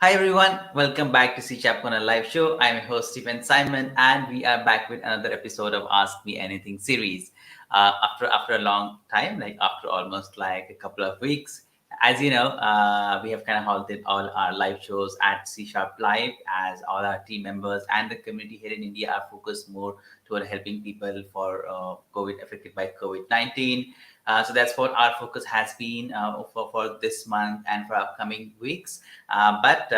Hi everyone, welcome back to C Corner Live Show. I'm your host Stephen Simon, and we are back with another episode of Ask Me Anything series. After a long time, like after almost like a couple of weeks, as you know, we have kind of halted all our live shows at C Sharp Live, as all our team members and the community here in India are focused more toward helping people for COVID affected by COVID-19. So that's what our focus has been for this month and for upcoming weeks. But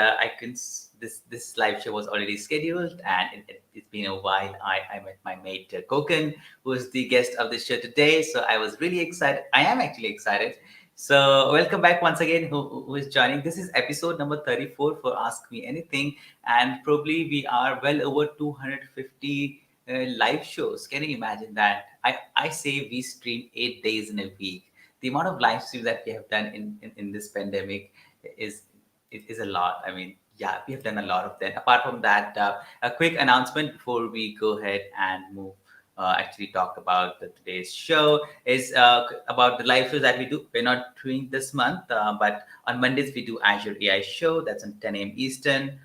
this live show was already scheduled, and it's been a while. I met my mate Gokan, who is the guest of the show today. So I was really excited. I am actually excited. So welcome back once again. Who is joining? This is episode number 34 for Ask Me Anything, and probably we are well over 250 live shows. Can you imagine that? I say we stream 8 days in a week. The amount of live streams that we have done in this pandemic is it is a lot. I mean, yeah, we have done a lot of them. Apart from that, a quick announcement before we go ahead and move. Actually, talk about today's show is about the live shows that we do. We're not doing this month, but on Mondays we do Azure AI show. That's on 10 a.m. Eastern.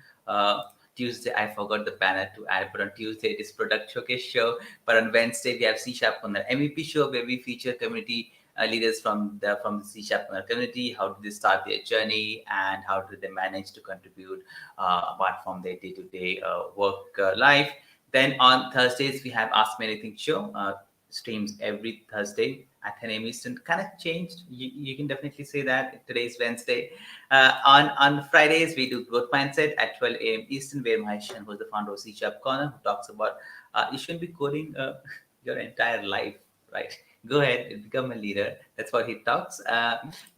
Tuesday, I forgot the banner to add, but on Tuesday it is Product Showcase show. But on Wednesday we have C Sharp on the MVP show, where we feature community leaders from the C Sharp community. How did they start their journey, and how did they manage to contribute apart from their day-to-day work life? Then on Thursdays we have Ask Me Anything show. Streams every Thursday at 10 a.m. Eastern. Kind of changed. You can definitely say that today's Wednesday. On Fridays we do Growth Mindset at 12 a.m. Eastern, where Mahishan, who's the founder of C Sharp Corner, who talks about you shouldn't be coding your entire life, right? Go ahead and become a leader. That's what he talks.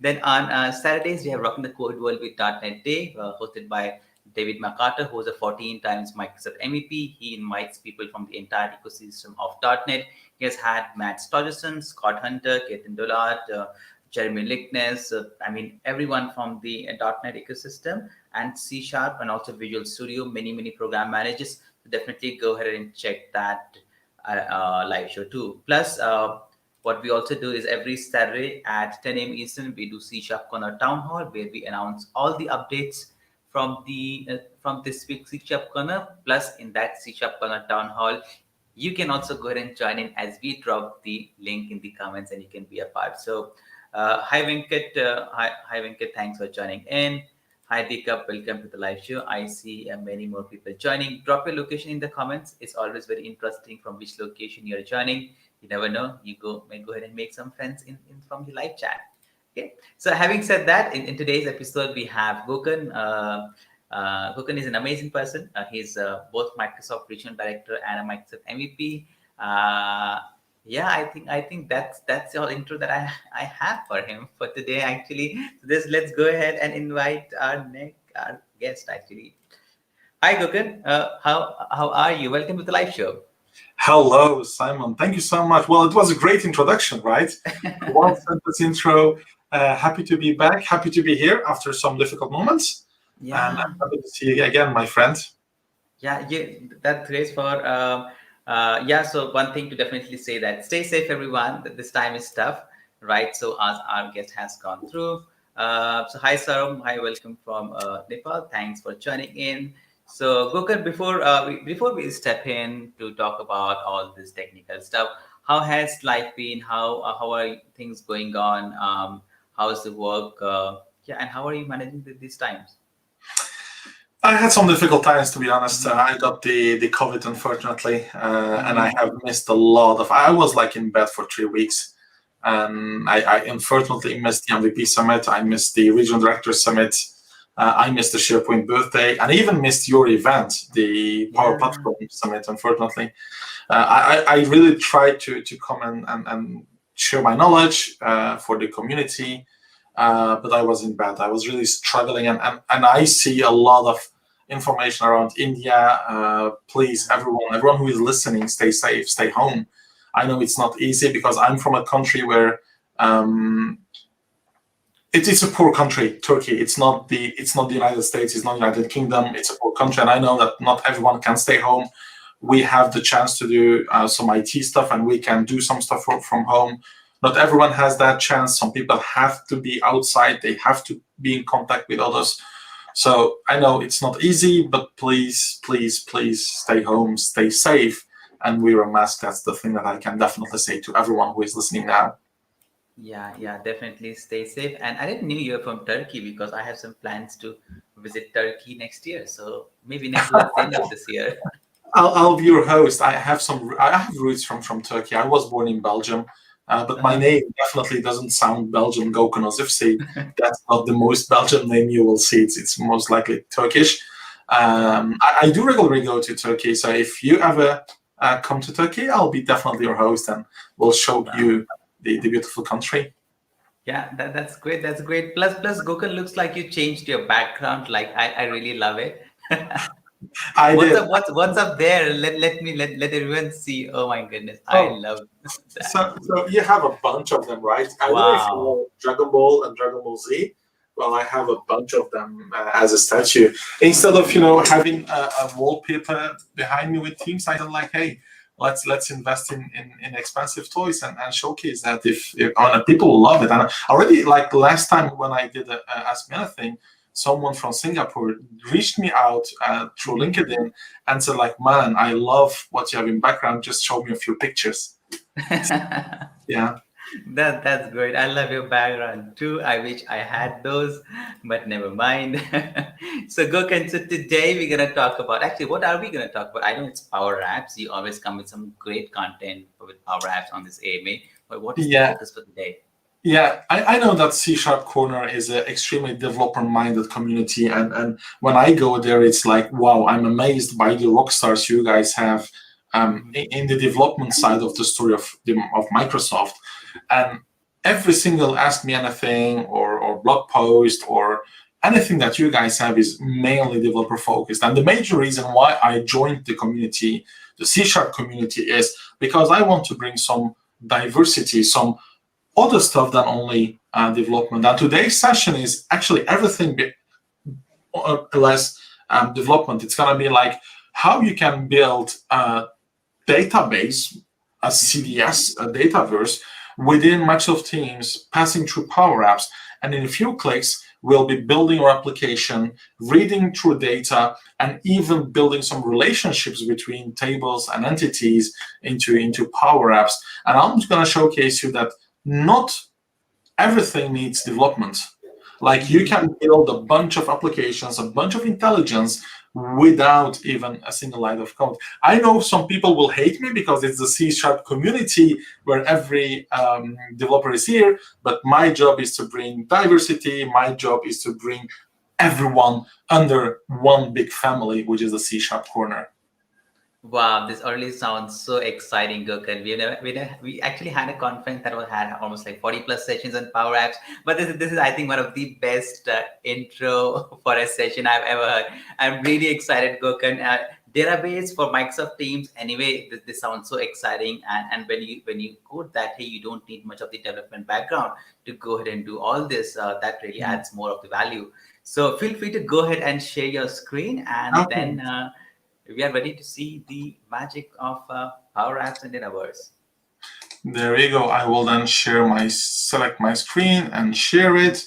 Then on Saturdays, we have Rocking the Code World with .NET Day, hosted by David McCarter, who is a 14 times Microsoft MVP. He invites people from the entire ecosystem of .NET. He has had Matt Stodgerson, Scott Hunter, Ketan Dollard, Jeremy Lickness, I mean, everyone from the .NET ecosystem and C Sharp, and also Visual Studio, many program managers. So definitely go ahead and check that live show too. Plus, what we also do is every Saturday at 10 a.m. Eastern, we do C Sharp Corner Town Hall, where we announce all the updates from this week's C Sharp Corner. Plus, in that C Sharp Corner Town Hall, you can also go ahead and join in as we drop the link in the comments, and you can be a part. So, hi Venkat, hi Venkat, thanks for joining in. Hi Deepak, welcome to the live show. I see many more people joining. Drop your location in the comments. It's always very interesting from which location you're joining. You never know. May go ahead and make some friends in from the live chat. Okay. So having said that, in today's episode we have Gokan. Gokan is an amazing person. He's both Microsoft Regional Director and a Microsoft MVP. Yeah, I think that's all intro that I have for him for today. Actually, so let's go ahead and invite our guest. Actually, hi Gokan. How are you? Welcome to the live show. Hello, Simon. Thank you so much. Well, it was a great introduction, right? One sentence intro. Happy to be back. Happy to be here after some difficult moments. And Yeah. I'm happy to see you again, my friend. Yeah, that's great for yeah. So one thing to definitely say that stay safe, everyone. That this time is tough, right? So as our guest has gone through. So hi Sarum, hi, welcome from Nepal. Thanks for joining in. So Gokan, before we step in to talk about all this technical stuff, how has life been? How are things going on? How's the work? Yeah, and how are you managing these times? I had some difficult times, to be honest. I got the COVID, unfortunately, and I have missed a lot of. I was like in bed for 3 weeks, and I unfortunately missed the MVP summit. I missed the regional director summit. I missed the SharePoint birthday, and I even missed your event, the Power Platform Summit. Unfortunately, I really tried to come and share my knowledge for the community, but I was in bed. I was really struggling, and I see a lot of information around India. Please, everyone who is listening, stay safe, stay home. I know it's not easy because I'm from a country where it's a poor country, Turkey. It's not the United States. It's not the United Kingdom. It's a poor country, and I know that not everyone can stay home. We have the chance to do some IT stuff, and we can do some stuff from home. Not everyone has that chance. Some people have to be outside. They have to be in contact with others. So I know it's not easy, but please, please, please stay home, stay safe, and wear a mask. That's the thing that I can definitely say to everyone who is listening now. Yeah, definitely stay safe. And I didn't know you were from Turkey because I have some plans to visit Turkey next year. So maybe towards the end of this year. I'll be your host. I have roots from Turkey. I was born in Belgium, but my Uh-huh. name definitely doesn't sound Belgian. Gokan Ozcifci. That's not the most Belgian name you will see. It's most likely Turkish. Yeah. I do regularly go to Turkey, so if you ever come to Turkey, I'll be definitely your host, and we'll show Wow. you the beautiful country. Yeah, that's great. That's great. Plus, Gokan looks like you changed your background. Like I really love it. I What's did. up? What's up there? Let everyone see. Oh my goodness, I Oh, love that. so you have a bunch of them, right? I don't know if you Wow. know Dragon Ball and Dragon Ball Z. Well, I have a bunch of them as a statue. Instead of having a wallpaper behind me with themes, I said like, hey, let's invest in expensive toys and showcase that if people love it. And already like last time when I did Ask Me Anything, someone from Singapore reached me out through Mhm. LinkedIn and said like, man, I love what you have in background. Just show me a few pictures. Yeah. That's great. I love your background too. I wish I had those, but never mind. So Gokan, so today we're gonna talk about actually what are we gonna talk about? I know it's power apps. You always come with some great content with power apps on this AMA. But what is the Yeah. focus for today? Yeah, I know that C Sharp Corner is an extremely developer-minded community, and when I go there, it's like, wow, I'm amazed by the rock stars you guys have Mhm. in the development side of the story of Microsoft, and every single Ask Me Anything or blog post or anything that you guys have is mainly developer focused, and the major reason why I joined the community, the C Sharp community, is because I want to bring some diversity, some other stuff than only development. And today's session is actually everything less development. It's going to be like how you can build a database, a CDS, a Dataverse within Microsoft Teams, passing through Power Apps. And in a few clicks, we'll be building our application, reading through data, and even building some relationships between tables and entities into Power Apps. And I'm going to showcase you that not everything needs development. Like you Mhm. can build a bunch of applications, a bunch of intelligence without even a single line of code. I know some people will hate me because it's the C Sharp community where every developer is here, but my job is to bring diversity. My job is to bring everyone under one big family, which is the C Sharp corner. Wow, this already sounds so exciting, Gokan. We actually had a conference that had almost like 40 plus sessions on Power Apps. But this is I think one of the best intro for a session I've ever heard. I'm really excited, Gokan. Database for Microsoft Teams. Anyway, this sounds so exciting. And when you quote that, hey, you don't need much of the development background to go ahead and do all this. That really Mm. adds more of the value. So feel free to go ahead and share your screen, and Okay. then. We are ready to see the magic of Power Apps and Dataverse. There we go. I will then select my screen and share it.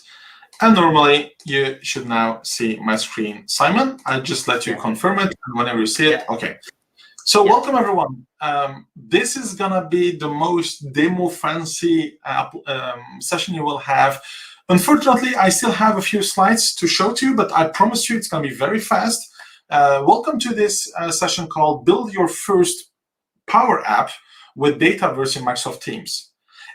And normally you should now see my screen. Simon, I just let you Yeah, confirm it. And whenever you see it, yeah, okay. So yeah. welcome everyone. This is gonna be the most demo fancy session you will have. Unfortunately, I still have a few slides to show to you, but I promise you it's gonna be very fast. Welcome to this session called Build Your First Power App with Dataverse in Microsoft Teams.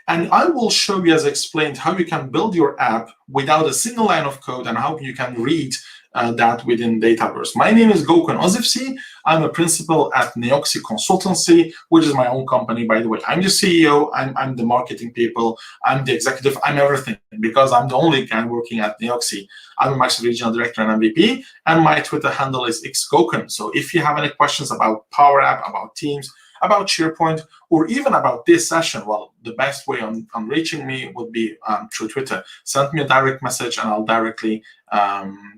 And I will show you, as explained, how you can build your app without a single line of code and how you can read that within Dataverse. My name is Gokan Ozcifci. I'm a principal at Neoxy Consultancy, which is my own company, by the way. I'm the CEO, I'm the marketing people, I'm the executive, I'm everything because I'm the only guy working at Neoxy. I'm a Microsoft Regional Director and MVP, and my Twitter handle is xgokan. So if you have any questions about Power App, about Teams, about SharePoint, or even about this session, well, the best way on reaching me would be through Twitter. Send me a direct message and I'll directly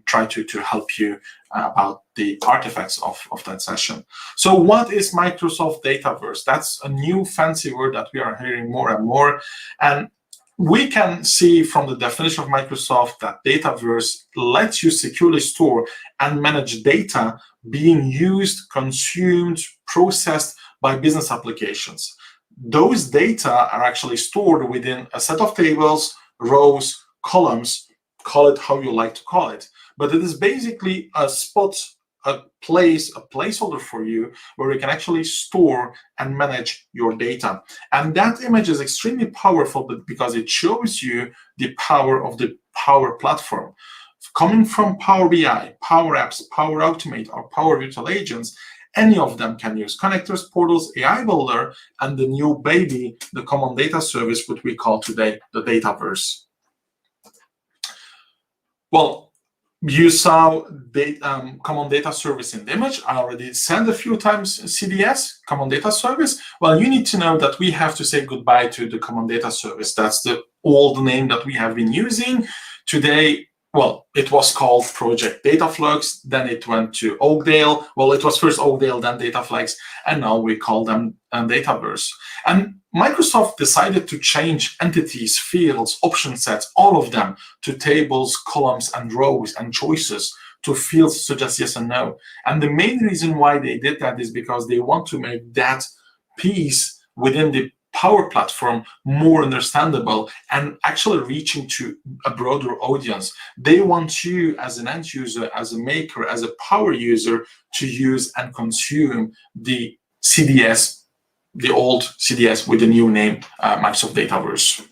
try to help you about the artifacts of that session. So what is Microsoft Dataverse? That's a new fancy word that we are hearing more and more. And we can see from the definition of Microsoft that Dataverse lets you securely store and manage data being used, consumed, processed by business applications. Those data are actually stored within a set of tables, rows, columns, call it how you like to call it. But it is basically a spot, a place, a placeholder for you where you can actually store and manage your data. And that image is extremely powerful because it shows you the power of the Power Platform. Coming from Power BI, Power Apps, Power Automate, or Power Virtual Agents, any of them can use connectors, portals, AI Builder, and the new baby, the Common Data Service, which we call today the Dataverse. Well, you saw the Common Data Service in the image. I already said a few times CDS, Common Data Service. Well, you need to know that we have to say goodbye to the Common Data Service. That's the old name that we have been using. Today, well, it was called Project Dataflux, then it went to Oakdale. Well, it was first Oakdale, then Dataflex, and now we call them Dataverse. And Microsoft decided to change entities, fields, option sets, all of them, to tables, columns, and rows, and choices, to fields such as yes and no. And the main reason why they did that is because they want to make that piece within the Power Platform more understandable and actually reaching to a broader audience. They want you as an end user, as a maker, as a power user to use and consume the CDS, the old CDS with the new name, Microsoft Dataverse.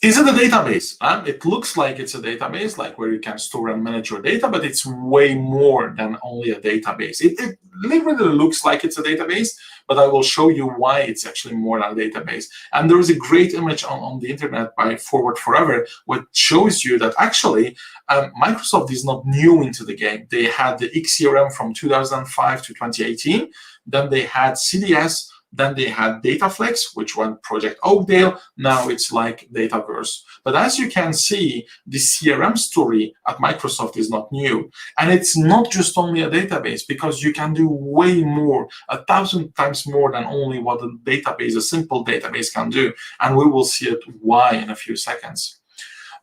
Is it a database? It looks like it's a database, like where you can store and manage your data, but it's way more than only a database. It literally looks like it's a database, but I will show you why it's actually more than a database. And there is a great image on the internet by Forward Forever, which shows you that actually Microsoft is not new into the game. They had the XCRM from 2005 to 2018. Then they had CDS. Then they had Dataflex, which went Project Oakdale. Now it's like Dataverse. But as you can see, the CRM story at Microsoft is not new. And it's not just only a database, because you can do way more, 1,000 times more than only what a database, a simple database can do. And we will see it why in a few seconds.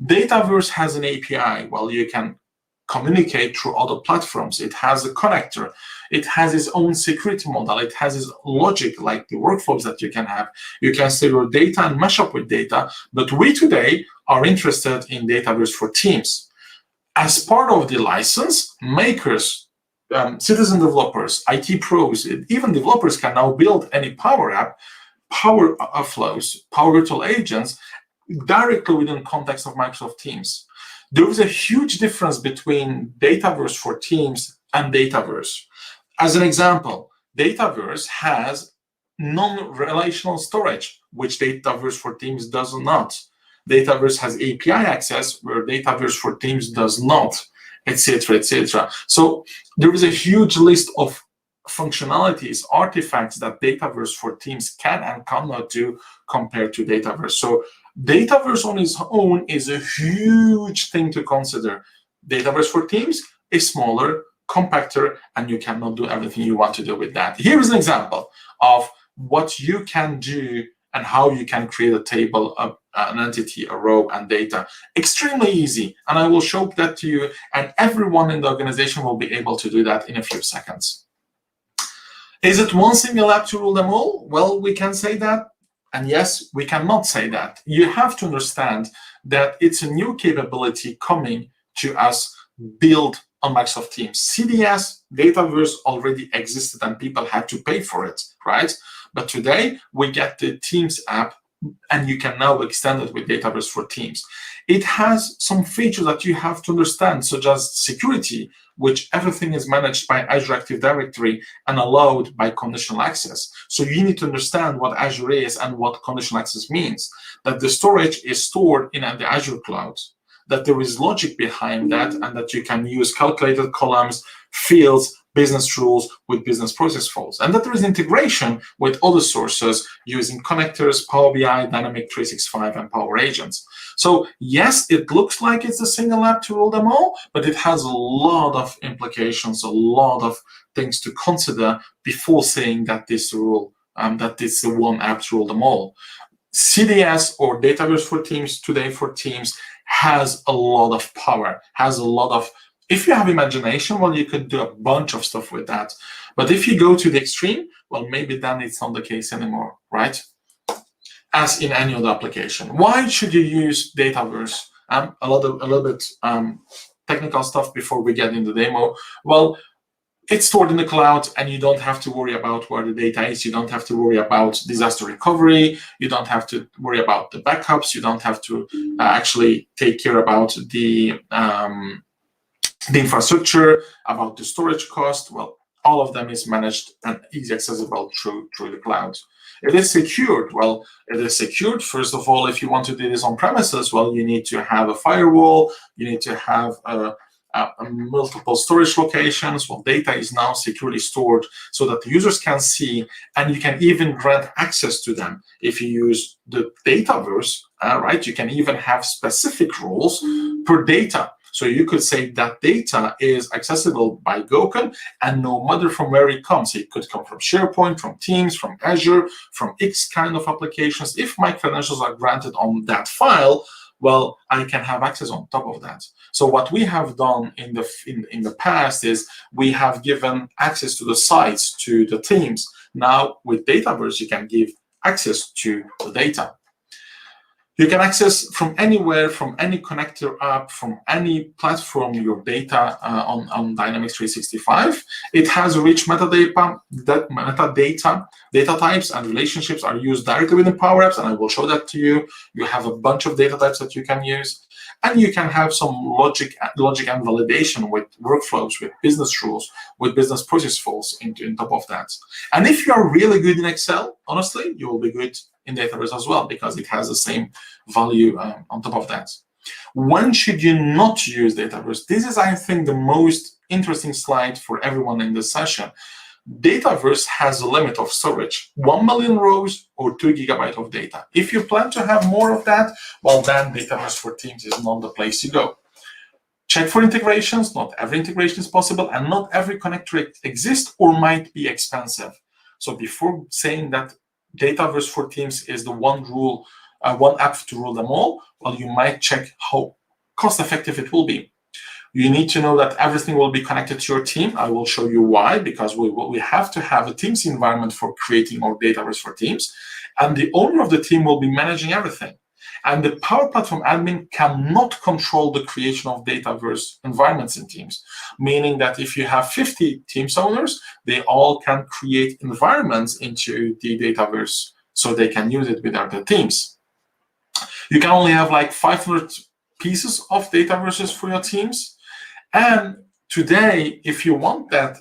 Dataverse has an API. Well, you can communicate through other platforms. It has a connector. It has its own security model. It has its logic, like the workflows that you can have. You can store your data and mesh up with data. But we today are interested in Dataverse for Teams. As part of the license, makers, citizen developers, IT pros, even developers can now build any Power App, Power Flows, Power Virtual Agents directly within context of Microsoft Teams. There is a huge difference between Dataverse for Teams and Dataverse. As an example, Dataverse has non-relational storage, which Dataverse for Teams does not. Dataverse has API access, where Dataverse for Teams does not, etc., etc. So there is a huge list of functionalities, artifacts that Dataverse for Teams can and cannot do compared to Dataverse. So Dataverse on its own is a huge thing to consider. Dataverse for Teams is smaller, compactor, and you cannot do everything you want to do with that. Here is an example of what you can do and how you can create a table, an entity, a row, and data. Extremely easy, and I will show that to you, and everyone in the organization will be able to do that in a few seconds. Is it one single app to rule them all? Well, we can say that. And yes, we cannot say that. You have to understand that it's a new capability coming to us built on Microsoft Teams. CDS, Dataverse already existed and people had to pay for it, right? But today we get the Teams app and you can now extend it with Dataverse for Teams. It has some features that you have to understand, such as security, which everything is managed by Azure Active Directory and allowed by conditional access. So you need to understand what Azure is and what conditional access means, that the storage is stored in the Azure cloud, that there is logic behind that, and that you can use calculated columns, fields, business rules with business process flows, and that there is integration with other sources using connectors, Power BI, Dynamic 365, and Power Agents. So yes, it looks like it's a single app to rule them all, but it has a lot of implications, a lot of things to consider before saying that this rule, that this is one app to rule them all. CDS or Dataverse for Teams, today for Teams, has a lot of power, has a lot of, if you have imagination, well, you could do a bunch of stuff with that. But if you go to the extreme, well, maybe then it's not the case anymore, right? As in any other application. Why should you use Dataverse? A little bit technical stuff before we get into the demo. Well, it's stored in the cloud, and you don't have to worry about where the data is. You don't have to worry about disaster recovery. You don't have to worry about the backups. You don't have to actually take care about the infrastructure, about the storage cost. Well, all of them is managed and easy accessible through the cloud. It is secured. Well, it is secured. First of all, if you want to do this on premises, well, you need to have a firewall. You need to have multiple storage locations. Well, data is now securely stored so that the users can see, and you can even grant access to them. If you use the Dataverse, right, you can even have specific rules per data. So you could say that data is accessible by Gokan, and no matter from where it comes, it could come from SharePoint, from Teams, from Azure, from X kind of applications. If my credentials are granted on that file, well, I can have access on top of that. So what we have done in the past is we have given access to the sites, to the teams. Now with Dataverse, you can give access to the data. You can access from anywhere, from any connector app, from any platform, your data on Dynamics 365. It has rich metadata. That metadata, data types, and relationships are used directly within Power Apps, and I will show that to you. You have a bunch of data types that you can use. And you can have some logic and validation with workflows, with business rules, with business process flows on top of that. And if you are really good in Excel, honestly, you will be good in Dataverse as well, because it has the same value on top of that. When should you not use Dataverse? This is, I think, the most interesting slide for everyone in this session. Dataverse has a limit of storage, 1 million rows or 2 GB of data. If you plan to have more of that, well, then Dataverse for Teams is not the place to go. Check for integrations. Not every integration is possible, and not every connector exists or might be expensive. So before saying that Dataverse for Teams is the one app to rule them all, well, you might check how cost-effective it will be. You need to know that everything will be connected to your team. I will show you why, because we have to have a Teams environment for creating our Dataverse for Teams, and the owner of the team will be managing everything. And the Power Platform admin cannot control the creation of Dataverse environments in Teams, meaning that if you have 50 Teams owners, they all can create environments into the Dataverse so they can use it with other teams. You can only have like 500 pieces of Dataverses for your teams. And today, if you want that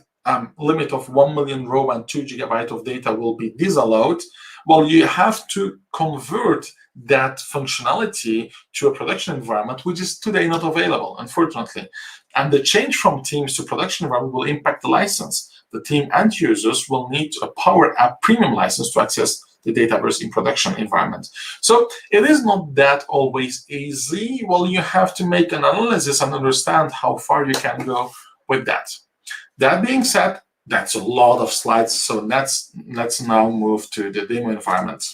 limit of 1 million row and 2 GB of data will be disallowed, well, you have to convert that functionality to a production environment, which is today not available, unfortunately. And the change from Teams to production environment will impact the license. The team and users will need a Power App premium license to access the Dataverse in production environment. So it is not that always easy. Well, you have to make an analysis and understand how far you can go with that. That being said, that's a lot of slides. So let's now move to the demo environment.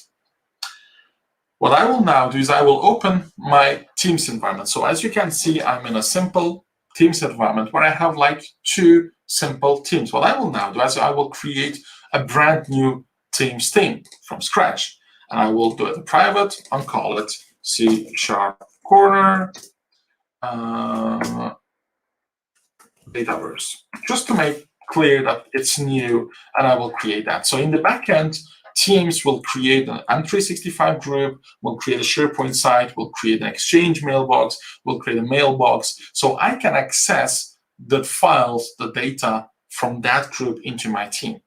What I will now do is I will open my Teams environment. So as you can see, I'm in a simple Teams environment where I have like 2 simple teams. What I will now do is I will create a brand new Teams team from scratch. And I will do it private and call it C# corner Dataverse, just to make clear that it's new, and I will create that. So in the backend, Teams will create an M365 group, will create a SharePoint site, will create an Exchange mailbox, will create a mailbox, so I can access the files, the data from that group into my team.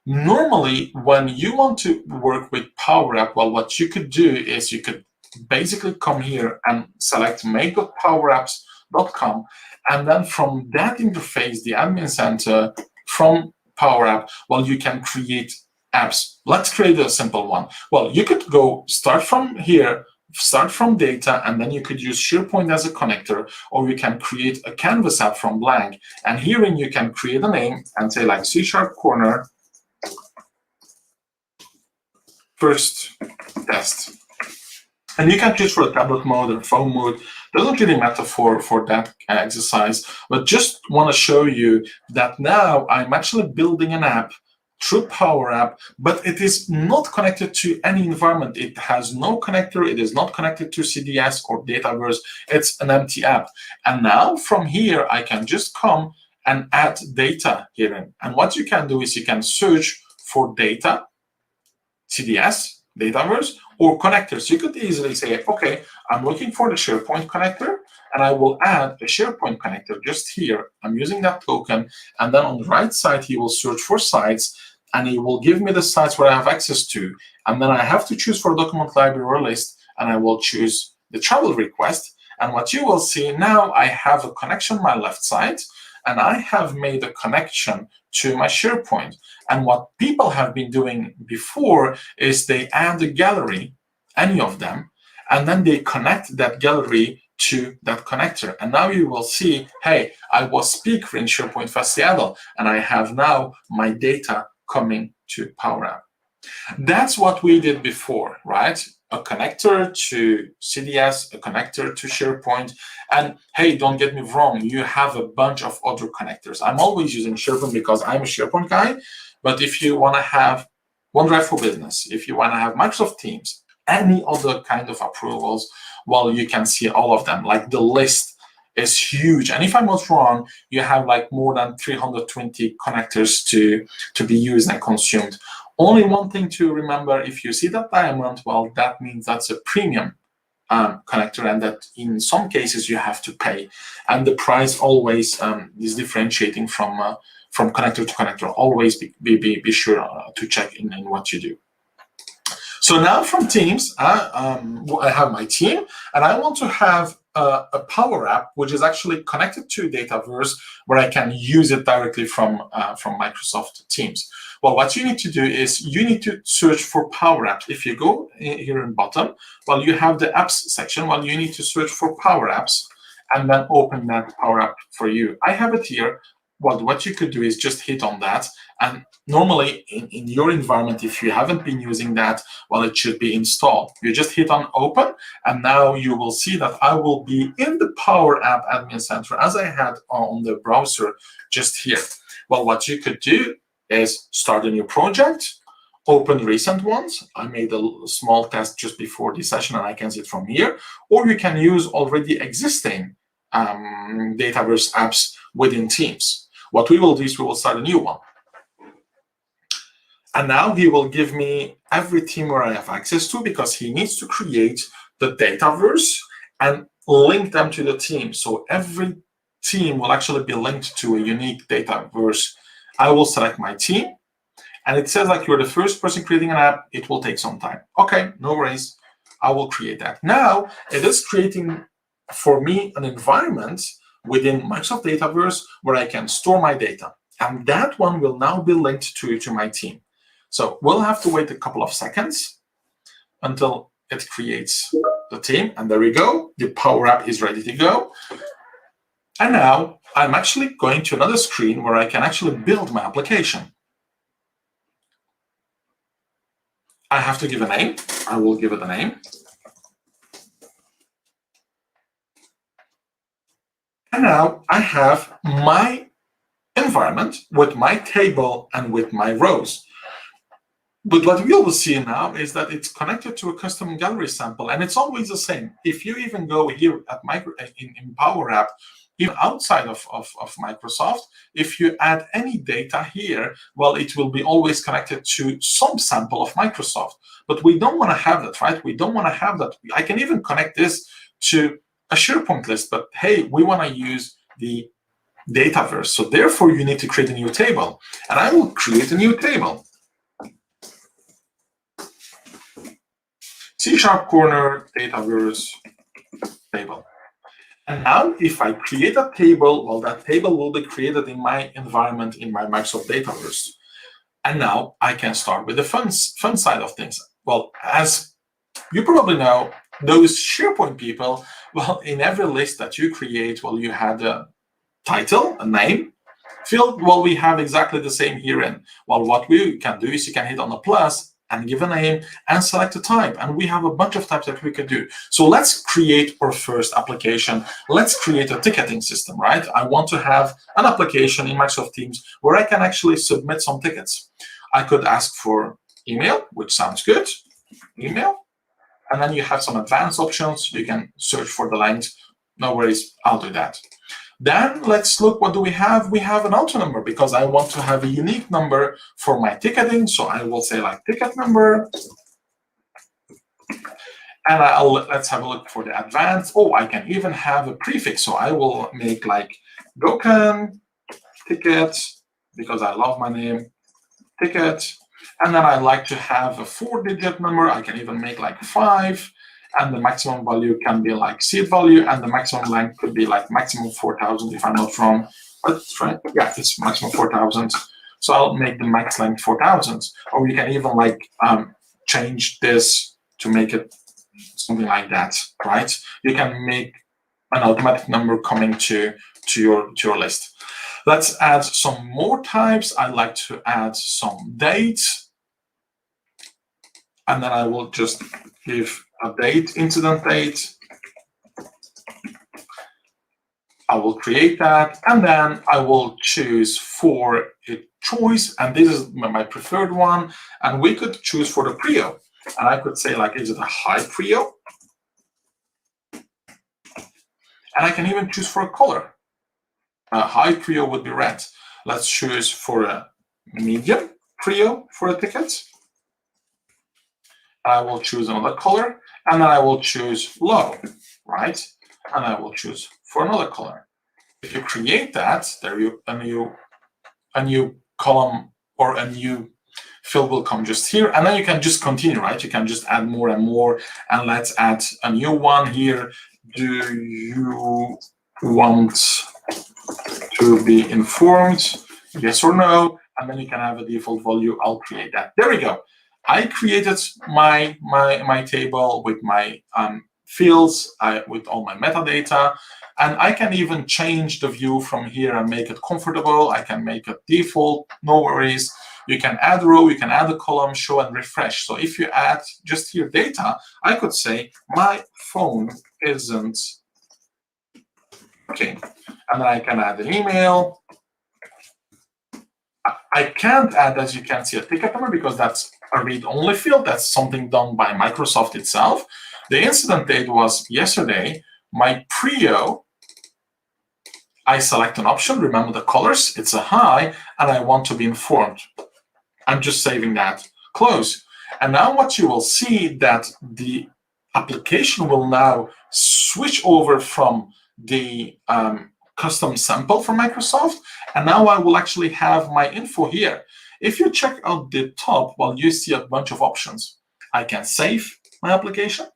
Normally, when you want to work with Power App, well, what you could do is you could basically come here and select make.powerapps.com, and then from that interface, the admin center from Power App, well, you can create apps. Let's create a simple one. Well, you could go start from here, start from data, and then you could use SharePoint as a connector, or you can create a Canvas app from blank. And herein you can create a name and say like C# corner first test. And you can choose for a tablet mode or phone mode. Doesn't really matter for that exercise, but just want to show you that now I'm actually building an app through Power App, but it is not connected to any environment. It has no connector. It is not connected to CDS or Dataverse. It's an empty app. And now from here, I can just come and add data here in. And what you can do is you can search for data, CDS, Dataverse, or connectors. You could easily say, okay, I'm looking for the SharePoint connector, and I will add a SharePoint connector just here. I'm using that token, and then on the right side, he will search for sites, and he will give me the sites where I have access to. And then I have to choose for document library or list, and I will choose the travel request. And what you will see now, I have a connection on my left side, and I have made a connection to my SharePoint. And what people have been doing before is they add a gallery, any of them, and then they connect that gallery to that connector. And now you will see, hey, I was speaker in SharePoint for Seattle, and I have now my data coming to Power App. That's what we did before, right? A connector to CDS, a connector to SharePoint. And hey, don't get me wrong, you have a bunch of other connectors. I'm always using SharePoint because I'm a SharePoint guy. But if you want to have OneDrive for Business, if you want to have Microsoft Teams, any other kind of approvals, well, you can see all of them. Like the list is huge. And if I'm not wrong, you have like more than 320 connectors to be used and consumed. Only one thing to remember, if you see that diamond, well, that means that's a premium connector, and that in some cases you have to pay. And the price always is differentiating from connector to connector. Always be sure to check in what you do. So now from Teams, I have my team, and I want to have a Power App, which is actually connected to Dataverse, where I can use it directly from Microsoft Teams. Well, what you need to do is you need to search for Power Apps. If you go here in bottom, well, you have the apps section. Well, you need to search for Power Apps and then open that Power App for you. I have it here. Well, what you could do is just hit on that. And normally in your environment, if you haven't been using that, well, it should be installed. You just hit on open, and now you will see that I will be in the Power App Admin Center as I had on the browser just here. Well, what you could do is start a new project, open recent ones. I made a small test just before this session, and I can see it from here. Or you can use already existing Dataverse apps within Teams. What we will do is we will start a new one. And now he will give me every team where I have access to, because he needs to create the Dataverse and link them to the team. So every team will actually be linked to a unique Dataverse. I will select my team, and it says like you're the first person creating an app. It will take some time. Okay, no worries. I will create that. Now it is creating for me an environment within Microsoft Dataverse where I can store my data. And that one will now be linked to my team. So we'll have to wait a couple of seconds until it creates the team. And there we go. The Power App is ready to go. And now I'm actually going to another screen where I can actually build my application. I have to give a name. I will give it a name. And now I have my environment with my table and with my rows. But what we will see now is that it's connected to a custom gallery sample, and it's always the same. If you even go here at in Power App, even outside of Microsoft, if you add any data here, well, it will be always connected to some sample of Microsoft. But we don't want to have that, right? We don't want to have that. I can even connect this to a SharePoint list, but hey, we want to use the Dataverse. So therefore, you need to create a new table. And I will create a new table. C# corner Dataverse table. And now if I create a table, well, that table will be created in my environment in my Microsoft Dataverse. And now I can start with the fun side of things. Well, as you probably know, those SharePoint people, well, in every list that you create, well, you had a title, a name, field. Well, we have exactly the same here. And well, what we can do is you can hit on the plus and give a name and select a type. And we have a bunch of types that we could do. So let's create our first application. Let's create a ticketing system, right? I want to have an application in Microsoft Teams where I can actually submit some tickets. I could ask for email, which sounds good, email. And then you have some advanced options. You can search for the length. No worries, I'll do that. Then let's look, what do we have? We have an auto number because I want to have a unique number for my ticketing. So I will say like ticket number. And let's have a look for the advanced. Oh, I can even have a prefix. So I will make like Gokan ticket, because I love my name, ticket. And then I like to have a 4-digit number. I can even make like 5. And the maximum value can be like seed value, and the maximum length could be like maximum 4,000 if I'm not wrong. That's right. Yeah, it's maximum 4,000. So I'll make the max length 4,000. Or you can even like change this to make it something like that, right? You can make an automatic number coming to your list. Let's add some more types. I'd like to add some dates. And then I will just give a date, incident date. I will create that, and then I will choose for a choice, and this is my preferred one. And we could choose for the prio, and I could say like, is it a high prio? And I can even choose for a color. A high prio would be red. Let's choose for a medium prio for a ticket. I will choose another color, and then I will choose low, right? And I will choose for another color. If you create that, there you a new column or a new field will come just here, and then you can just continue, right? You can just add more and more, and let's add a new one here. Do you want to be informed? Yes or no? And then you can have a default value. I'll create that. There we go. I created my table with my fields, with all my metadata, and I can even change the view from here and make it comfortable. I can make it default, no worries. You can add a row, you can add a column, show and refresh. So if you add just here data, I could say my phone isn't working, and then I can add an email. I can't add, as you can see, a ticket number because that's a read-only field. That's something done by Microsoft itself. The incident date was yesterday. My prio, I select an option. Remember the colors. It's a high, and I want to be informed. I'm just saving that. Close. And now what you will see that the application will now switch over from the custom sample from Microsoft, and now I will actually have my info here. If you check out the top, well, you see a bunch of options. I can save my application,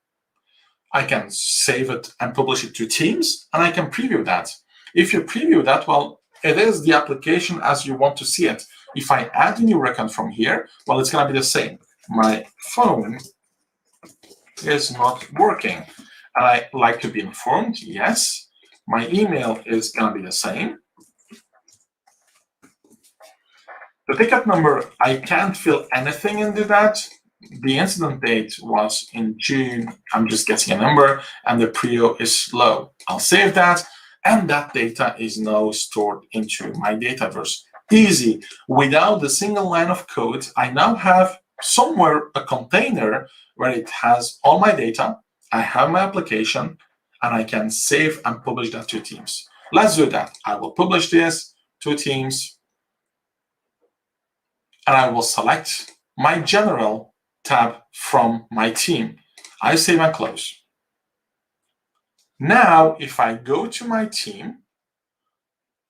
I can save it and publish it to Teams, and I can preview that. If you preview that, well, it is the application as you want to see it. If I add a new record from here, well, it's going to be the same. My phone is not working, and I like to be informed. Yes. My email is going to be the same. The ticket number, I can't fill anything into that. The incident date was in June. I'm just getting a number, and the prio is low. I'll save that, and that data is now stored into my Dataverse. Easy. Without a single line of code, I now have somewhere a container where it has all my data. I have my application, and I can save and publish that to Teams. Let's do that. I will publish this to Teams, and I will select my general tab from my team. I save and close. Now, if I go to my team,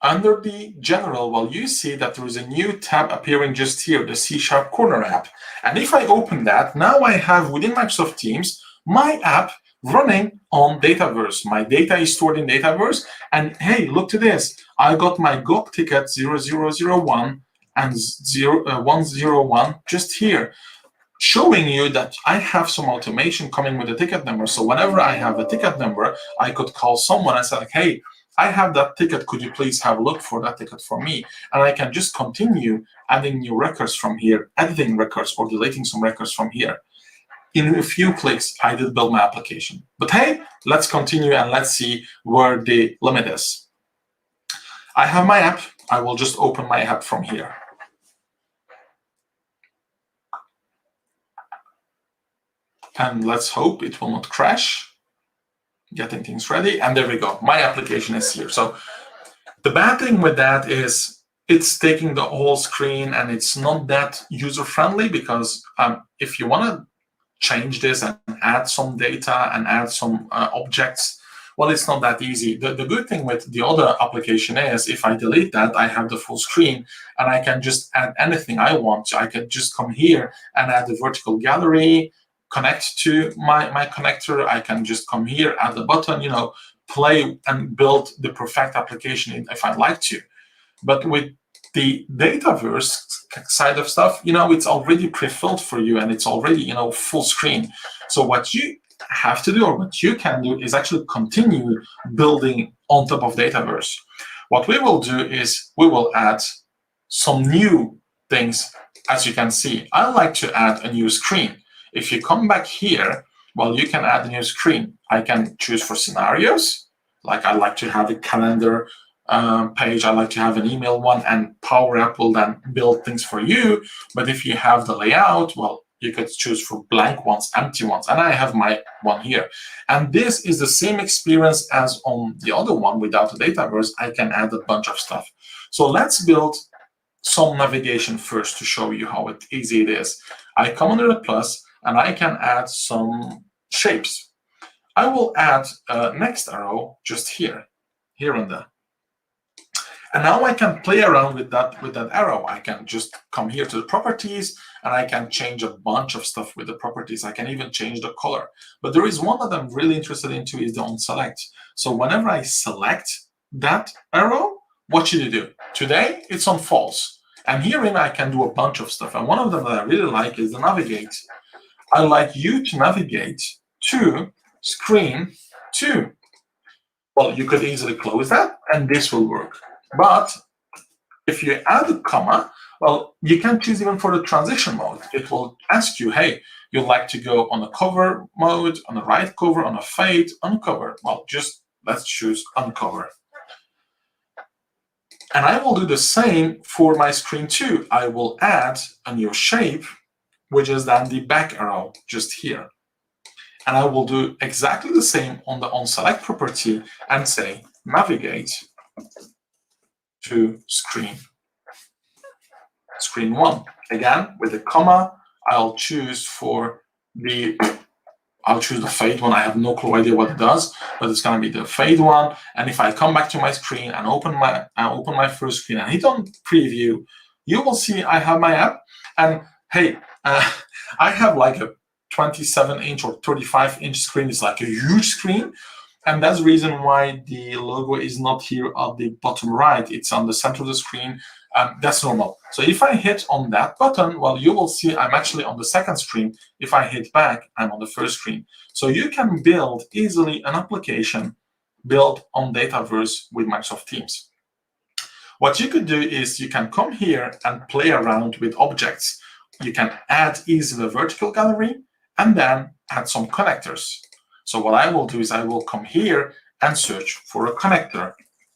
under the general, well, you see that there is a new tab appearing just here, the C# Corner app. And if I open that, now I have within Microsoft Teams my app running on Dataverse. My data is stored in Dataverse, and hey, look to this. I got my GOK ticket 0001 and 101 just here, showing you that I have some automation coming with a ticket number. So whenever I have a ticket number, I could call someone and say, like, hey, I have that ticket. Could you please have a look for that ticket for me? And I can just continue adding new records from here, editing records or deleting some records from here. In a few clicks, I did build my application. But hey, let's continue and let's see where the limit is. I have my app. I will just open my app from here. And let's hope it will not crash. Getting things ready, and there we go. My application is here. So the bad thing with that is it's taking the whole screen and it's not that user-friendly, because if you want to change this and add some data and add some objects, well, it's not that easy. The good thing with the other application is if I delete that, I have the full screen and I can just add anything I want. So I can just come here and add the vertical gallery, connect to my connector. I can just come here, add the button, play and build the perfect application if I'd like to. But with the Dataverse side of stuff, it's already pre-filled for you and it's already, full screen. So what you have to do, or what you can do, is actually continue building on top of Dataverse. What we will do is we will add some new things. As you can see, I like to add a new screen. If you come back here, well, you can add a new screen. I can choose for scenarios, like I like to have a calendar page, I like to have an email one, and Power App will then build things for you. But if you have the layout, well, you could choose for blank ones, empty ones, and I have my one here. And this is the same experience as on the other one without the Dataverse. I can add a bunch of stuff. So let's build some navigation first to show you how easy it is. I come under the plus, and I can add some shapes. I will add a next arrow just here and there. And now I can play around with that arrow. I can just come here to the properties, and I can change a bunch of stuff with the properties. I can even change the color. But there is one that I'm really interested into, is the on select. So whenever I select that arrow, what should you do? Today, it's on false. And herein, I can do a bunch of stuff. And one of them that I really like is the navigate. I like you to navigate to screen 2. Well, you could easily close that, and this will work. But if you add a comma, well, you can choose even for the transition mode. It will ask you, hey, you'd like to go on a cover mode, on a right cover, on a fade, uncover. Well, just let's choose uncover. And I will do the same for my screen 2. I will add a new shape, which is then the back arrow just here. And I will do exactly the same on the onSelect property and say navigate to screen 1. Again, with a comma, I'll choose the fade one. I have no clue idea what it does, but it's going to be the fade one. And if I come back to my screen and open my first screen and hit on preview, you will see I have my app. And hey, I have like a 27-inch or 35-inch screen. It's like a huge screen. And that's the reason why the logo is not here at the bottom right. It's on the center of the screen. That's normal. So if I hit on that button, well, you will see I'm actually on the second screen. If I hit back, I'm on the first screen. So you can build easily an application built on Dataverse with Microsoft Teams. What you could do is you can come here and play around with objects. You can add easily a vertical gallery and then add some connectors. So what I will do is I will come here and search for a connector.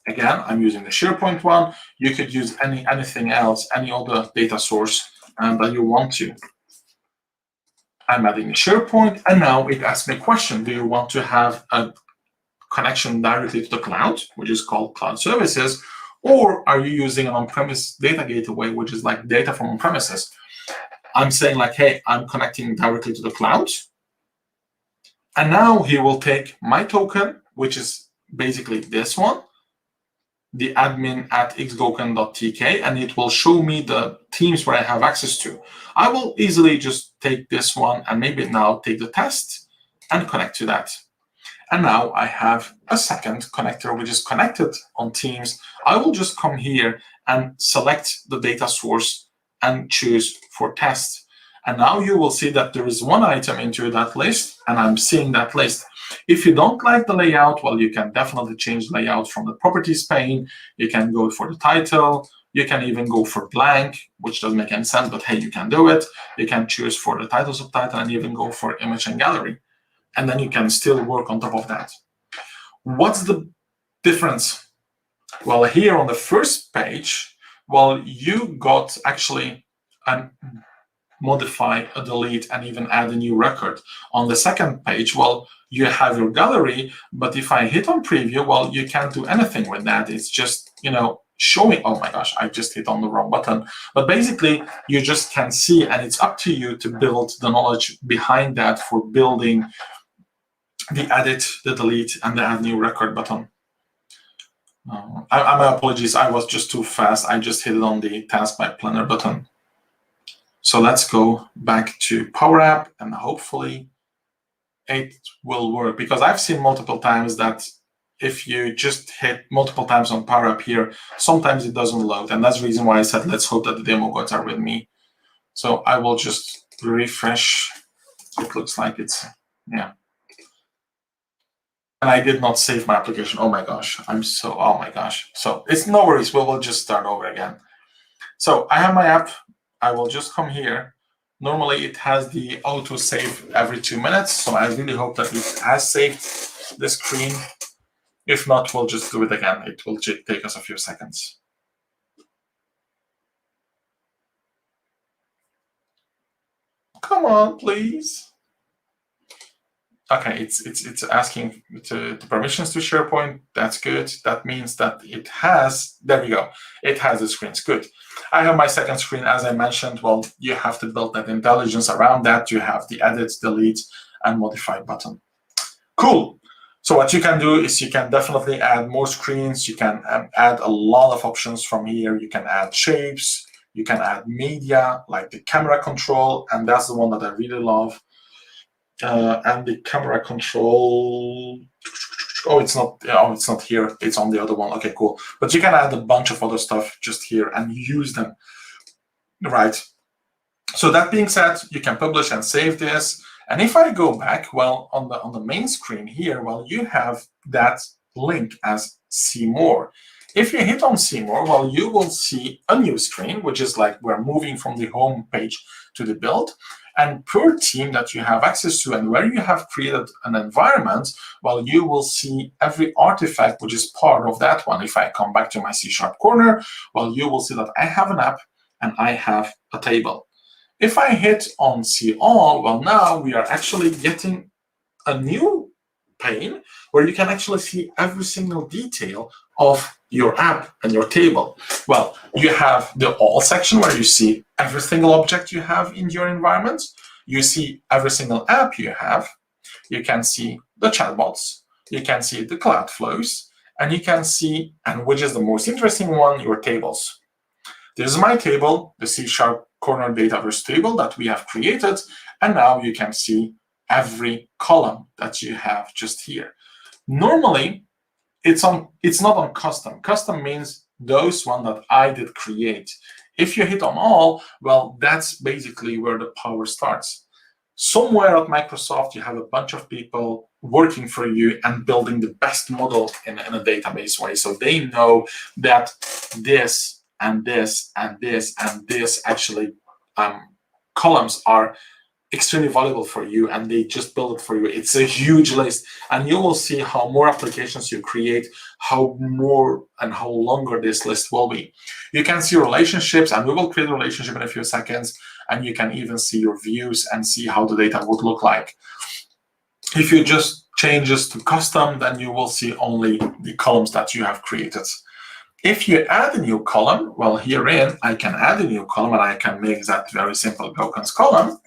Again, I'm using the SharePoint one. You could use anything else, any other data source that you want to. I'm adding the SharePoint, and now it asks me a question. Do you want to have a connection directly to the cloud, which is called cloud services, or are you using an on-premise data gateway, which is like data from on-premises? I'm saying like, hey, I'm connecting directly to the cloud. And now he will take my token, which is basically this one, the admin at xgokan.tk, and it will show me the teams where I have access to. I will easily just take this one and maybe now take the test and connect to that. And now I have a second connector, which is connected on Teams. I will just come here and select the data source and choose for test. And now you will see that there is one item into that list, and I'm seeing that list. If you don't like the layout, well, you can definitely change layout from the properties pane. You can go for the title. You can even go for blank, which doesn't make any sense, but hey, you can do it. You can choose for the title, subtitle, and even go for image and gallery. And then you can still work on top of that. What's the difference? Well, here on the first page, well, you got actually a modify, a delete, and even add a new record. On the second page, well, you have your gallery, but if I hit on preview, well, you can't do anything with that. It's just, showing. Oh my gosh, I just hit on the wrong button. But basically, you just can see, and it's up to you to build the knowledge behind that for building the edit, the delete, and the add new record button. My apologies, I was just too fast. I just hit it on the task by planner button. So let's go back to Power App, and hopefully it will work, because I've seen multiple times that if you just hit multiple times on Power App here, sometimes it doesn't load. And that's the reason why I said, let's hope that the demo gods are with me. So I will just refresh. It looks like it's, yeah. And I did not save my application. Oh my gosh, oh my gosh. So it's no worries, we'll just start over again. So I have my app. I will just come here. Normally it has the auto save every 2 minutes. So I really hope that it has saved the screen. If not, we'll just do it again. It will take us a few seconds. Come on, please. Okay, it's asking the permissions to SharePoint. That's good. That means that it has, there we go. It has the screens. Good. I have my second screen, as I mentioned. Well, you have to build that intelligence around that. You have the edit, delete, and modify button. Cool. So what you can do is you can definitely add more screens. You can add a lot of options from here. You can add shapes. You can add media, like the camera control, and that's the one that I really love. And the camera control, it's not here, it's on the other one. Okay, cool. But you can add a bunch of other stuff just here and use them, right? So that being said, you can publish and save this. And if I go back, well, on the main screen here, well, you have that link as see more. If you hit on see more, well, you will see a new screen, which is like we're moving from the home page to the build. And per team that you have access to and where you have created an environment, well, you will see every artifact which is part of that one. If I come back to my C# corner, well, you will see that I have an app and I have a table. If I hit on see all, well, now we are actually getting a new pane where you can actually see every single detail of your app and your table. Well, you have the all section where you see every single object you have in your environment. You see every single app you have. You can see the chatbots. You can see the cloud flows. And you can see, and which is the most interesting one, your tables. This is my table, the C# corner Dataverse table that we have created. And now you can see every column that you have just here. Normally, it's not on custom. Custom means those one that I did create. If you hit on all, well, that's basically where the power starts. Somewhere at Microsoft, you have a bunch of people working for you and building the best model in a database way. So they know that this and this and this and this actually columns are extremely valuable for you, and they just build it for you. It's a huge list, and you will see how more applications you create, how more and how longer this list will be. You can see relationships, and we will create a relationship in a few seconds, and you can even see your views and see how the data would look like. If you just change this to custom, then you will see only the columns that you have created. If you add a new column, well, herein, I can add a new column, and I can make that very simple Gokan's column.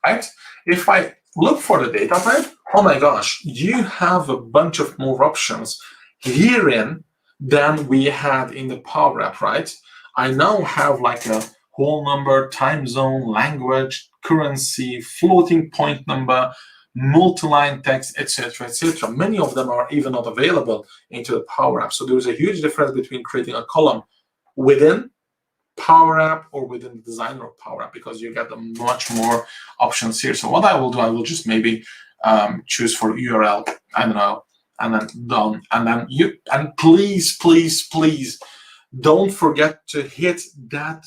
Right? If I look for the data type, oh my gosh, you have a bunch of more options herein than we had in the Power App, right? I now have like a whole number, time zone, language, currency, floating point number, multi-line text, etc., etc. Many of them are even not available into the Power App. So there's a huge difference between creating a column within Power App or within the designer of Power App, because you get much more options here. So what I will do, I will just maybe choose for URL, I don't know, and then done. And then please, please, please don't forget to hit that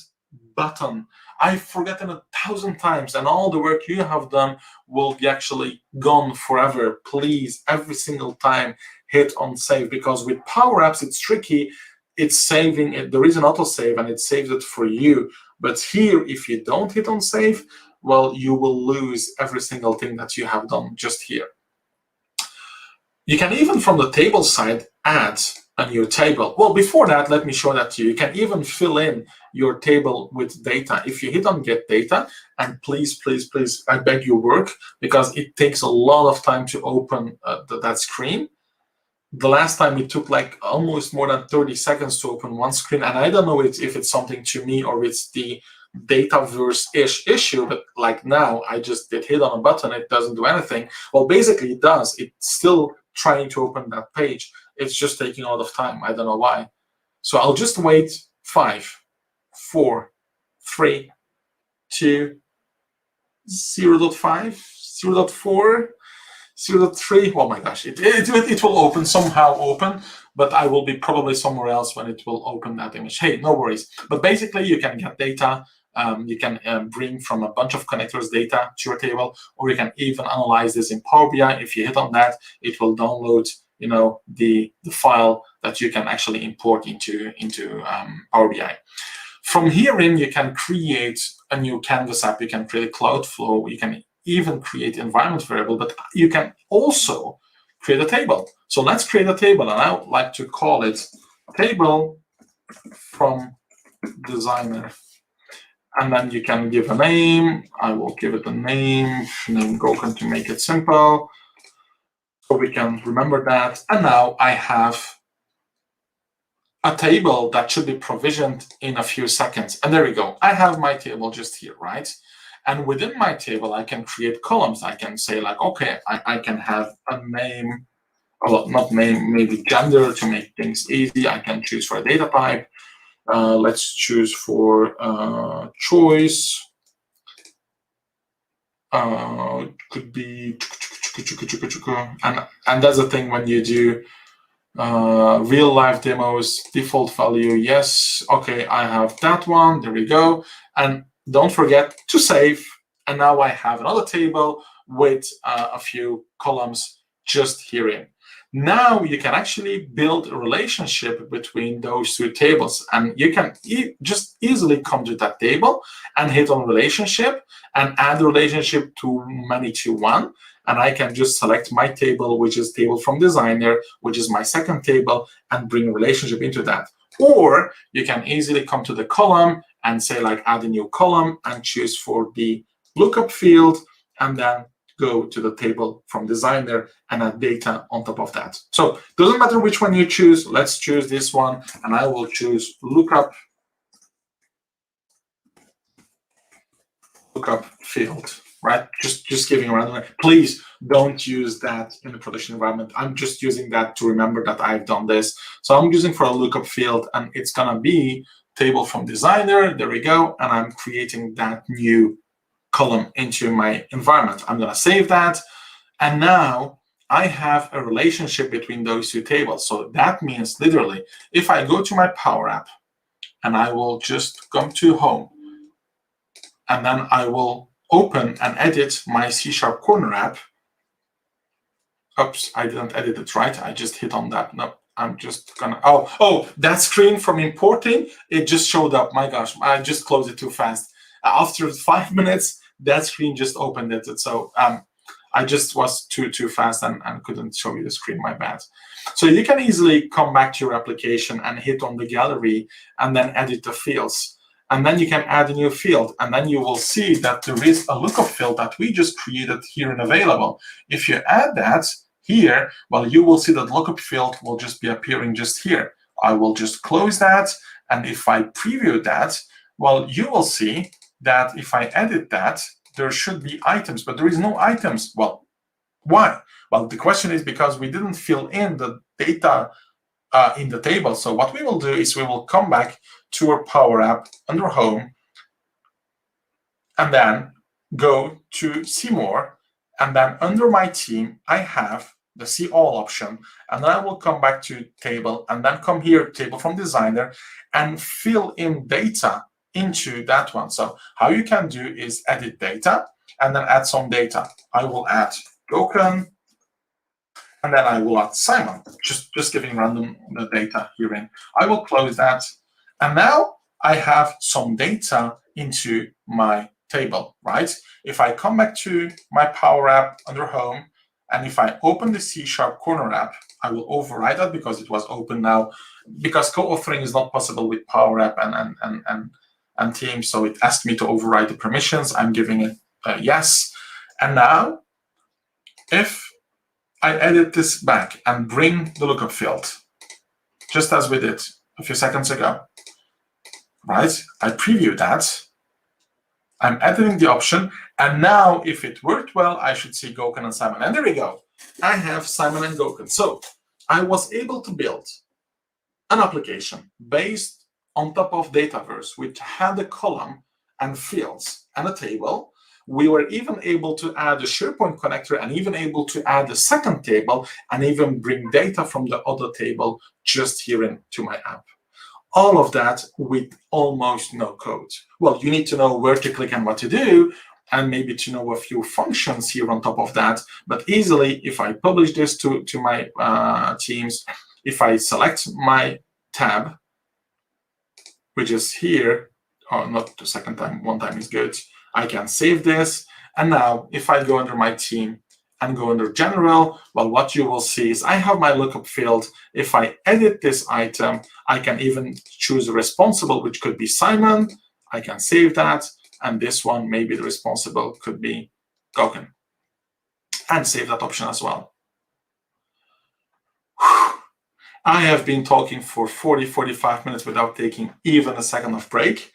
button. I've forgotten 1,000 times, and all the work you have done will be actually gone forever. Please, every single time, hit on save, because with Power Apps, it's tricky. It's saving it. There is an autosave, and it saves it for you. But here, if you don't hit on save, well, you will lose every single thing that you have done just here. You can even, from the table side, add a new table. Well, before that, let me show that to you. You can even fill in your table with data. If you hit on get data, and please, please, please, I beg you work, because it takes a lot of time to open that screen. The last time it took like almost more than 30 seconds to open one screen, and I don't know if it's something to me or it's the Dataverse-ish issue, but like now I just did hit on a button, it doesn't do anything. Well, basically it does. It's still trying to open that page. It's just taking a lot of time. I don't know why. So I'll just wait 5, 4, 3, 2, 0.5, 0.4, 0.3. Oh my gosh, it will open, somehow open, but I will be probably somewhere else when it will open that image. Hey, no worries. But basically you can get data. You can bring from a bunch of connectors data to your table, or you can even analyze this in Power BI. If you hit on that, it will download, you know, the file that you can actually import into Power BI. From here in, you can create a new Canvas app. You can create a Cloud Flow. You can even create environment variable, but you can also create a table. So let's create a table, and I would like to call it table from designer. And then you can give a name. I will give it a name Gokan to make it simple, so we can remember that. And now I have a table that should be provisioned in a few seconds. And there we go. I have my table just here, right? And within my table, I can create columns. I can say like, okay, I can have a name, well, not name, maybe gender to make things easy. I can choose for a data type. Let's choose for choice. Could be, and that's the thing when you do real life demos, default value, yes. Okay, I have that one. There we go. And don't forget to save. And now I have another table with a few columns just herein. Now you can actually build a relationship between those two tables, and you can just easily come to that table and hit on relationship and add the relationship to many to one. And I can just select my table, which is table from designer, which is my second table, and bring a relationship into that. Or you can easily come to the column and say like add a new column and choose for the lookup field, and then go to the table from designer and add data on top of that. So it doesn't matter which one you choose. Let's choose this one, and I will choose lookup field, right? Just giving a random. Please don't use that in the production environment. I'm just using that to remember that I've done this. So I'm using for a lookup field, and it's gonna be table from designer. There we go, and I'm creating that new column into my environment. I'm going to save that, and now I have a relationship between those two tables. So that means literally, if I go to my Power App, and I will just come to home, and then I will open and edit my C# corner app. Oops, I didn't edit it right. I just hit on that. No, I'm just gonna, oh, that screen from importing, it just showed up. My gosh, I just closed it too fast. After 5 minutes, that screen just opened it. So I just was too fast and couldn't show you the screen, my bad. So you can easily come back to your application and hit on the gallery and then edit the fields. And then you can add a new field. And then you will see that there is a lookup field that we just created here in available. If you add that here, well, you will see that lookup field will just be appearing just here. I will just close that. And if I preview that, well, you will see that if I edit that, there should be items, but there is no items. Well, why? Well, the question is because we didn't fill in the data in the table. So what we will do is we will come back to our Power App under Home, and then go to See More, and then under my team, I have the See All option, and then I will come back to Table, and then come here, Table from Designer, and fill in data into that one. So how you can do is edit data, and then add some data. I will add Gokan, and then I will add Simon, just giving random data here in. I will close that, and now I have some data into my table, right? If I come back to my Power App under Home, and if I open the C# Corner app, I will override that because it was open now, because co-authoring is not possible with Power App and Teams, so it asked me to override the permissions. I'm giving it a yes. And now, if I edit this back and bring the lookup field, just as we did a few seconds ago, right? I preview that. I'm editing the option, and now if it worked well, I should see Gokan and Simon. And there we go. I have Simon and Gokan. So I was able to build an application based on top of Dataverse, which had a column and fields and a table. We were even able to add a SharePoint connector, and even able to add a second table, and even bring data from the other table just here into my app. All of that with almost no code. Well, you need to know where to click and what to do, and maybe to know a few functions here on top of that. But easily, if I publish this to my teams, if I select my tab, which is here, or not the second time, one time is good, I can save this. And now if I go under my team and go under General, well, what you will see is I have my lookup field. If I edit this item, I can even choose a responsible, which could be Simon. I can save that. And this one, maybe the responsible could be Gokan. And save that option as well. I have been talking for 45 minutes without taking even a second of break.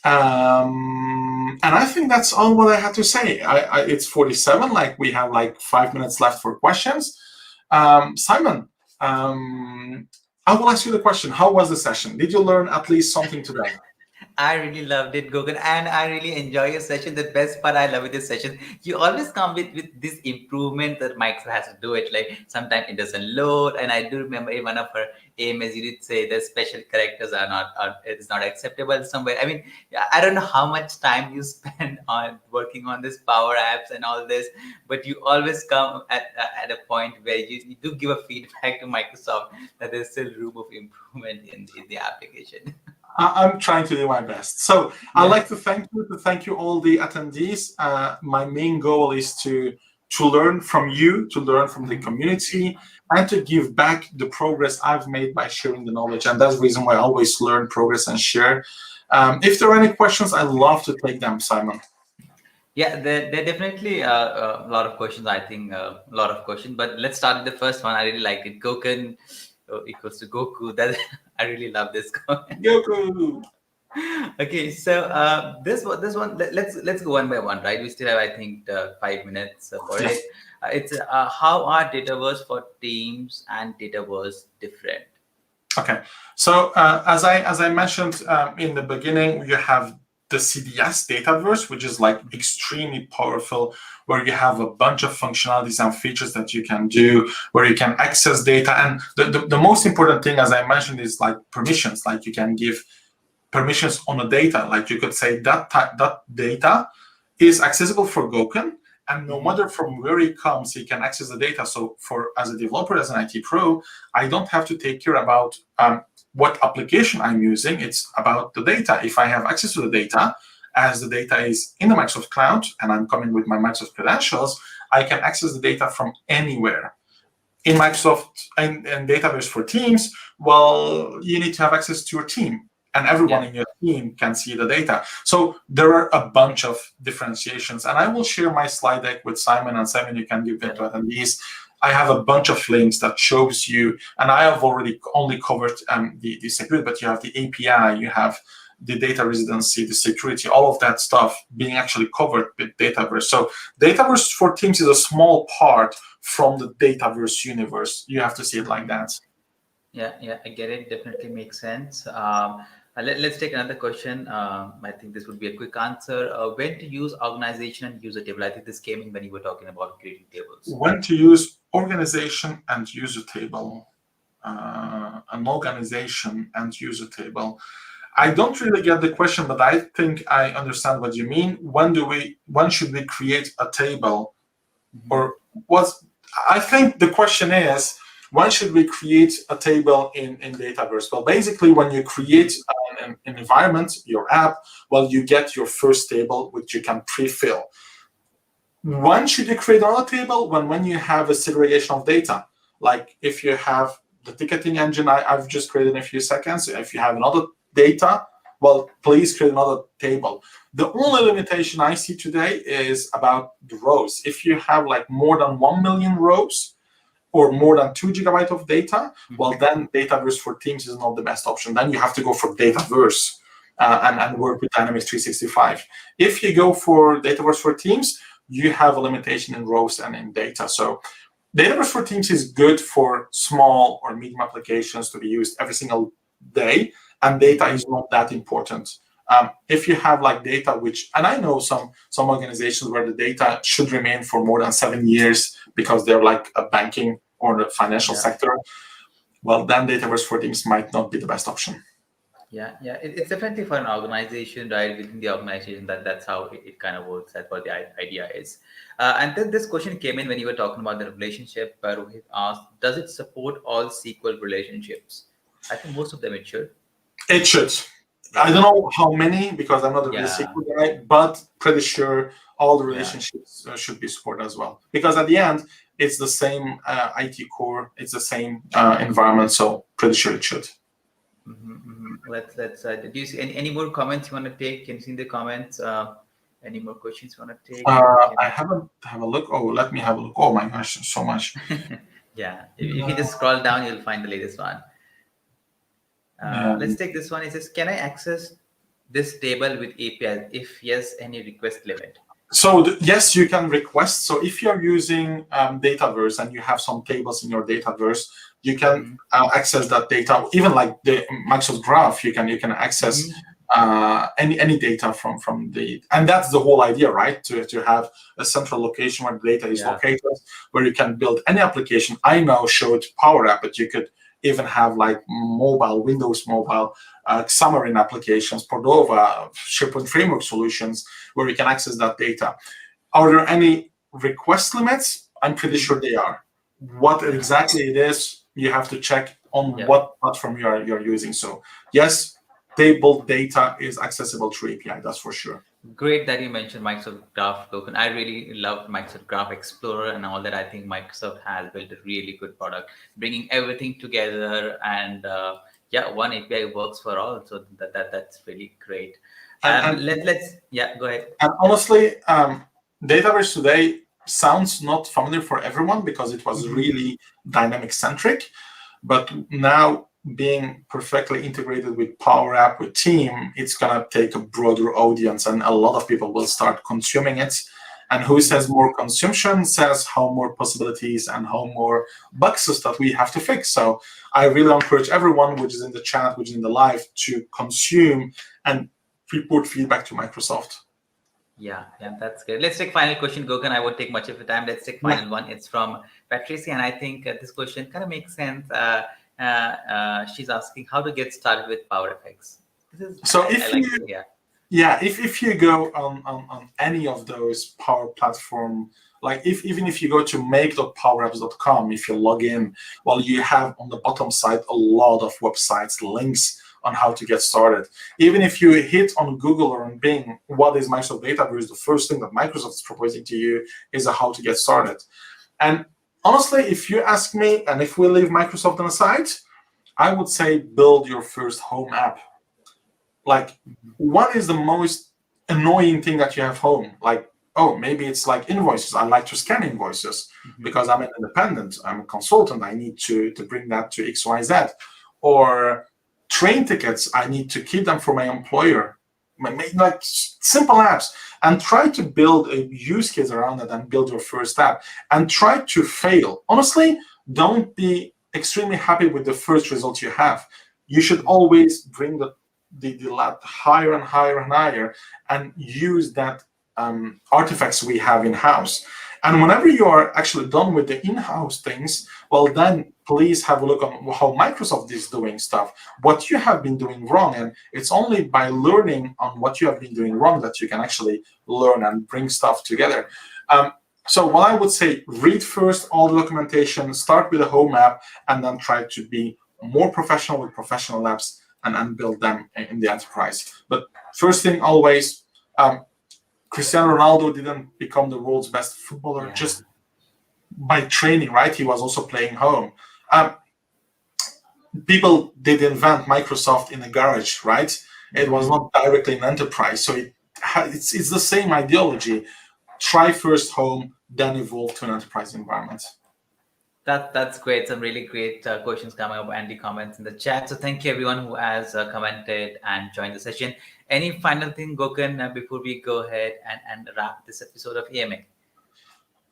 And I think that's all what I had to say. It's 47, like we have like 5 minutes left for questions. Simon, I will ask you the question. How was the session? Did you learn at least something today? I really loved it, Gogan, and I really enjoy your session. The best part I love with this session, you always come with this improvement that Microsoft has to do it. Like sometimes it doesn't load, and I do remember in one of her AMAs, you did say the special characters it's not acceptable somewhere. I mean, I don't know how much time you spend on working on this Power Apps and all this, but you always come at a point where you do give a feedback to Microsoft that there's still room of improvement in the application. I'm trying to do my best. So I'd like to thank you all the attendees. My main goal is to learn from you, to learn from the community, and to give back the progress I've made by sharing the knowledge. And that's the reason why I always learn, progress, and share. If there are any questions, I'd love to take them, Simon. Yeah, there definitely a lot of questions. I think a lot of questions, but let's start with the first one. I really like it. Gokan equals to Goku. That I really love this. Goku. Okay, so this one, let's go one by one, right? We still have, I think, 5 minutes for it. It's how are Dataverse for Teams and Dataverse different? Okay, so as I mentioned in the beginning, you have the CDS Dataverse, which is like extremely powerful, where you have a bunch of functionalities and features that you can do, where you can access data. And the most important thing, as I mentioned, is like permissions. Like you can give permissions on the data. Like you could say that data is accessible for Gokan, and no matter from where he comes, he can access the data. So as a developer, as an IT pro, I don't have to take care about what application I'm using. It's about the data. If I have access to the data, as the data is in the Microsoft Cloud, and I'm coming with my Microsoft credentials, I can access the data from anywhere. In Microsoft and Dataverse for Teams, well, you need to have access to your team, and everyone in your team can see the data. So there are a bunch of differentiations, and I will share my slide deck with Simon, and Simon, you can give it to attendees. I have a bunch of links that shows you, and I have already only covered the security, but you have the API, you have the data residency, the security, all of that stuff being actually covered with Dataverse. So Dataverse for Teams is a small part from the Dataverse universe. You have to see it like that. Yeah, I get it. Definitely makes sense. Let's take another question. I think this would be a quick answer. When to use organization and user table? I think this came in when you were talking about creating tables. When to use organization and user table. An organization and user table. I don't really get the question, but I think I understand what you mean. When should we create a table? Mhm. Or what's I think the question is, when should we create a table in Dataverse? Well, basically, when you create an environment, your app, well, you get your first table, which you can pre-fill. When should you create another table? When you have a segregation of data. Like if you have the ticketing engine I've just created in a few seconds, if you have another data, well, please create another table. The only limitation I see today is about the rows. If you have like more than 1 million rows or more than 2 GB of data, well, then Dataverse for Teams is not the best option. Then you have to go for Dataverse and work with Dynamics 365. If you go for Dataverse for Teams, you have a limitation in rows and in data. So Dataverse for Teams is good for small or medium applications to be used every single day, and data is not that important. If you have like data, and I know some organizations where the data should remain for more than 7 years because they're like a banking or the financial sector, well, then Dataverse for Teams might not be the best option. Yeah. It's definitely for an organization, right? Within the organization, that's how it kind of works. That's what the idea is. And then this question came in when you were talking about the relationship. Rohit asked, "Does it support all SQL relationships?" I think most of them it should. It should. I Yeah, don't know how many because I'm not a real yeah, SQL guy, but pretty sure all the yeah. relationships should be supported as well. Because at the end, it's the same IT core, it's the same environment, so pretty sure it should. Let's. Do you see any more comments you want to take? Can you see the comments? Any more questions you want to take? We I can. haven't have a look. Oh, let me have a look. Oh my gosh, so much. Yeah, if you just scroll down, you'll find the latest one. Yeah. Let's take this one. It says, "Can I access this table with APIs? If yes, any request limit?" So yes, you can request. So if you're using Dataverse and you have some tables in your Dataverse, you can access that data. Even like the Microsoft Graph, you can access any data from the. And that's the whole idea, right? To have a central location where the data is Yeah, located, where you can build any application. I now showed Power App, but you could even have like mobile, Windows Mobile, Xamarin applications, Cordova, SharePoint Framework solutions, where we can access that data. Are there any request limits? I'm pretty sure they are. What exactly it is, you have to check on yeah. what platform you're using. So yes, table data is accessible through API, that's for sure. Great that you mentioned Microsoft Graph Token. I really love Microsoft Graph Explorer and all that. I think Microsoft has built a really good product, bringing everything together. And yeah, one API works for all. So that's really great. And and, Let's yeah, go ahead. and honestly, Dataverse today sounds not familiar for everyone because it was really dynamic centric. But now being perfectly integrated with Power App, with Team, it's going to take a broader audience and a lot of people will start consuming it. And who says more consumption says how more possibilities and how more bugs that we have to fix. So I really encourage everyone, which is in the chat, which is in the live, to consume and report feedback to Microsoft. Yeah, that's good. Let's take final question, Gokan. I won't take much of your time. Let's take final one. It's from Patricia, and I think this question kind of makes sense. She's asking how to get started with Power Effects. So if you go on any of those Power Platform, like even if you go to make.powerapps.com, if you log in, well, you have on the bottom side a lot of websites, links on how to get started. Even if you hit on Google or on Bing, what is Microsoft Dataverse? The first thing that Microsoft is proposing to you is a how to get started. And honestly, if you ask me, and if we leave Microsoft on the side, I would say build your first home app. Like, what is the most annoying thing that you have home? Like, oh, maybe it's like invoices. I like to scan invoices because I'm an independent. I'm a consultant. I need to bring that to XYZ. Or train tickets. I need to keep them for my employer. Like simple apps, and try to build a use case around it and build your first app and try to fail. Honestly, don't be extremely happy with the first result you have, you should always bring the lab higher and higher and higher, and use that artifacts we have in house. And whenever you are actually done with the in-house things, well, then please have a look on how Microsoft is doing stuff, what you have been doing wrong. And it's only by learning on what you have been doing wrong that you can actually learn and bring stuff together. So what I would say, read first all the documentation, start with a home app, and then try to be more professional with professional apps, and build them in the enterprise. But first thing always, Cristiano Ronaldo didn't become the world's best footballer just by training, right? He was also playing home. People did invent Microsoft in a garage, right? It was not directly an enterprise. So it's the same ideology. Try first home, then evolve to an enterprise environment. That's great. Some really great questions coming up and the comments in the chat. So thank you everyone who has commented and joined the session. Any final thing, Gokan, before we go ahead and wrap this episode of AMA?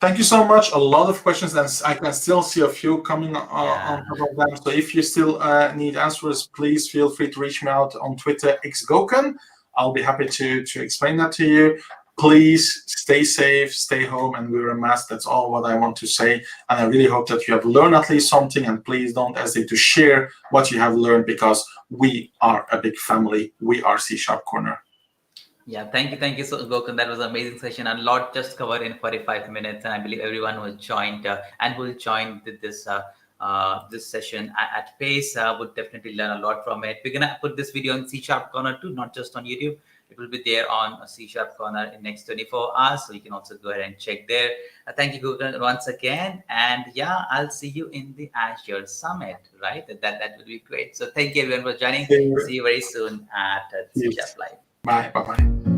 Thank you so much. A lot of questions, and I can still see a few coming on top of them. So if you still need answers, please feel free to reach me out on Twitter, xgokan. I'll be happy to explain that to you. Please stay safe, stay home, and wear a mask. That's all what I want to say. And I really hope that you have learned at least something. And please don't hesitate to share what you have learned, because we are a big family. We are C# Corner. Yeah, thank you so Gokan. That was an amazing session, and a lot just covered in 45 minutes. And I believe everyone who joined and will join this this session at pace would definitely learn a lot from it. We're gonna put this video on C# Corner too, not just on YouTube. It will be there on C# Corner in next 24 hours, so you can also go ahead and check there. Thank you, Gokan, once again, and yeah, I'll see you in the Azure Summit. Right, that would be great. So thank you everyone for joining. See you very soon at C# Live. Bye. Bye.